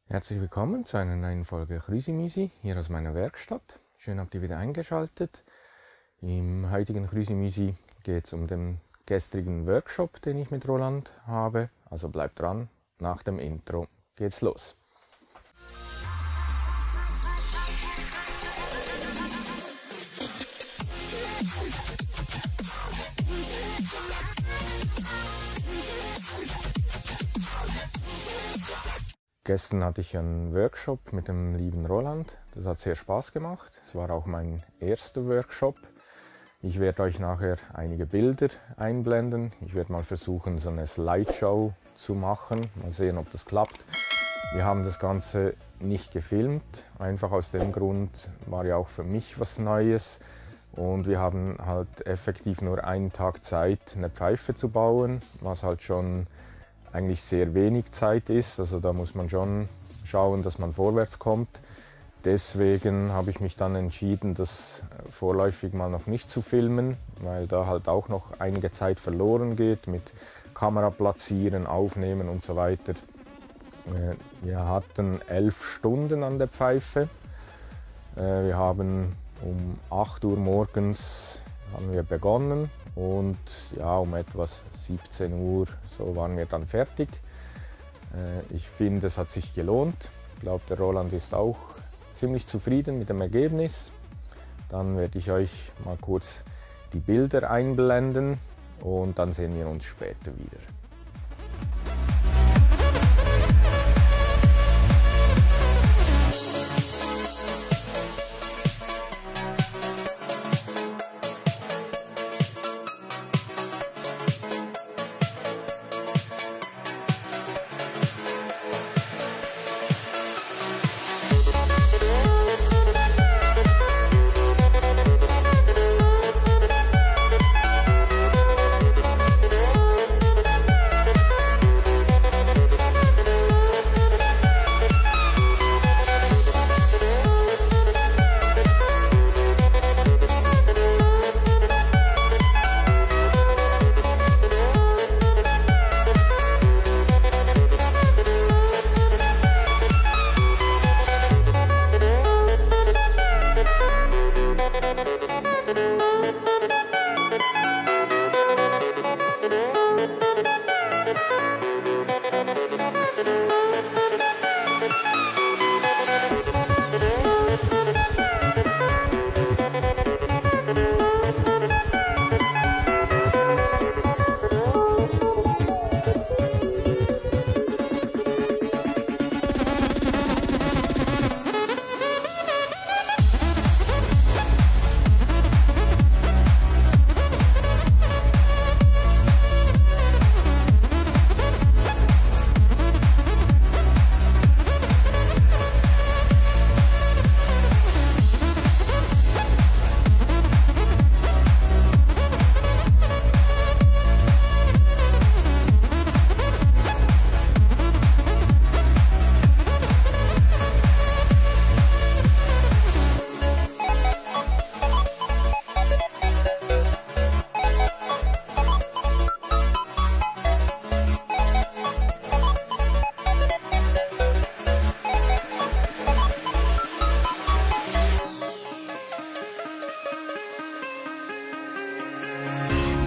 Herzlich willkommen zu einer neuen Folge Chrüsimüsi hier aus meiner Werkstatt. Schön habt ihr wieder eingeschaltet. Im heutigen Chrüsimüsi geht es um den gestrigen Workshop, den ich mit Roland habe. Also bleibt dran, nach dem Intro geht's los. Gestern hatte ich einen Workshop mit dem lieben Roland. Das hat sehr Spaß gemacht. Es war auch mein erster Workshop. Ich werde euch nachher einige Bilder einblenden. Ich werde mal versuchen, so eine Slideshow zu machen. Mal sehen, ob das klappt. Wir haben das Ganze nicht gefilmt. Einfach aus dem Grund, war ja auch für mich was Neues. Und wir haben halt effektiv nur einen Tag Zeit, eine Pfeife zu bauen, was halt schon eigentlich sehr wenig Zeit ist, also da muss man schon schauen, dass man vorwärts kommt. Deswegen habe ich mich dann entschieden, das vorläufig mal noch nicht zu filmen, weil da halt auch noch einige Zeit verloren geht mit Kamera platzieren, aufnehmen und so weiter. Wir hatten 11 Stunden an der Pfeife. Wir haben um 8 Uhr morgens haben wir begonnen und ja, um etwas 17 Uhr so waren wir dann fertig. Ich finde, es hat sich gelohnt. Ich glaube, der Roland ist auch ziemlich zufrieden mit dem Ergebnis. Dann werde ich euch mal kurz die Bilder einblenden und dann sehen wir uns später wieder.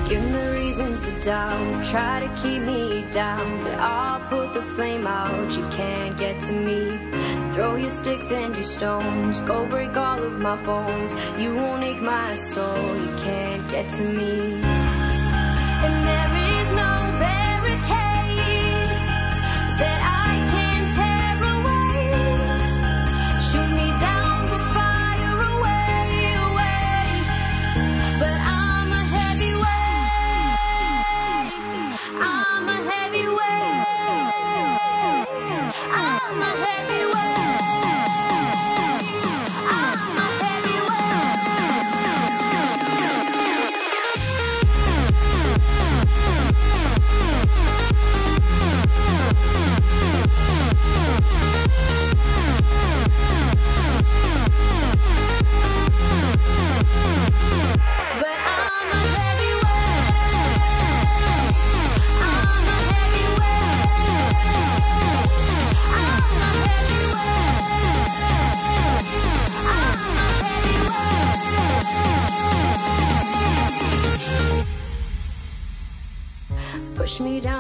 Give me reasons to doubt, try to keep me down, but I'll put the flame out, you can't get to me. Throw your sticks and your stones, go break all of my bones, you won't ache my soul, you can't get to me. And there is no barricade that I can tear away. Shoot me down, but fire away, away. But I'm a heavyweight, I'm a heavyweight, I'm a heavyweight, I'm a heavyweight.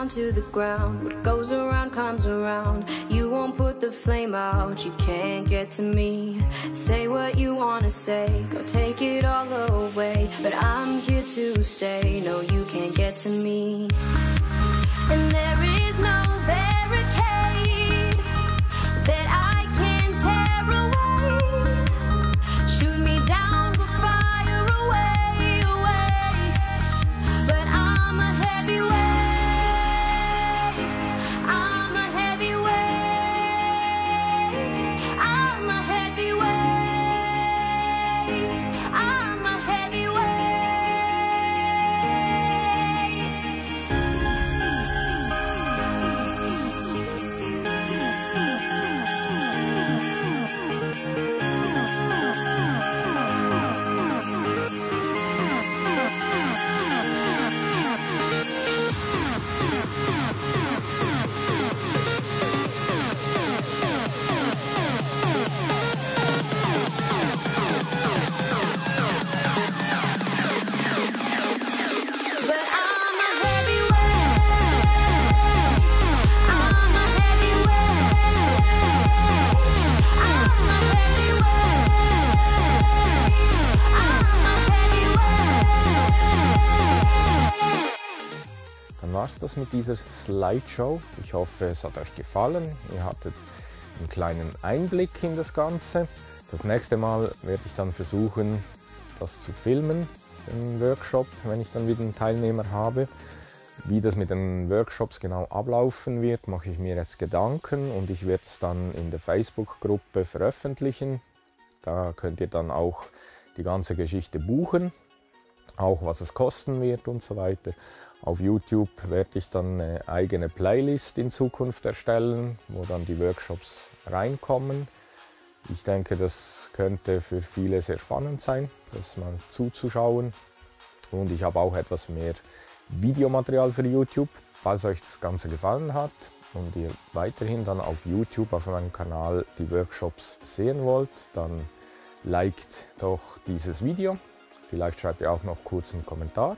down to the ground. What goes around comes around. You won't put the flame out, you can't get to me. Say what you wanna say, go take it all away, but I'm here to stay. No, you can't get to me. And there is no barricade that I can tear away. Shoot me down, but fire away, away. But I'm a heavyweight. I'm a heavyweight. I'm a heavyweight. I'm a heavyweight. Dann war es das mit dieser Slideshow. Ich hoffe, es hat euch gefallen. Ihr hattet einen kleinen Einblick in das Ganze. Das nächste Mal werde ich dann versuchen, das zu filmen, den Workshop, wenn ich dann wieder einen Teilnehmer habe. Wie das mit den Workshops genau ablaufen wird, mache ich mir jetzt Gedanken und ich werde es dann in der Facebook-Gruppe veröffentlichen. Da könnt ihr dann auch die ganze Geschichte buchen, auch was es kosten wird und so weiter. Auf YouTube werde ich dann eine eigene Playlist in Zukunft erstellen, wo dann die Workshops reinkommen. Ich denke, das könnte für viele sehr spannend sein, das mal zuzuschauen. Und ich habe auch etwas mehr Videomaterial für YouTube. Falls euch das Ganze gefallen hat und ihr weiterhin dann auf YouTube auf meinem Kanal die Workshops sehen wollt, dann liked doch dieses Video. Vielleicht schreibt ihr auch noch kurz einen Kommentar.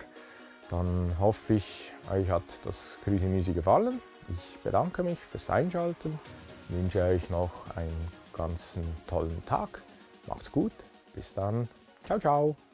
Dann hoffe ich, euch hat das Crazy Music gefallen. Ich bedanke mich fürs Einschalten, wünsche euch noch einen ganz tollen Tag. Macht's gut, bis dann, ciao, ciao.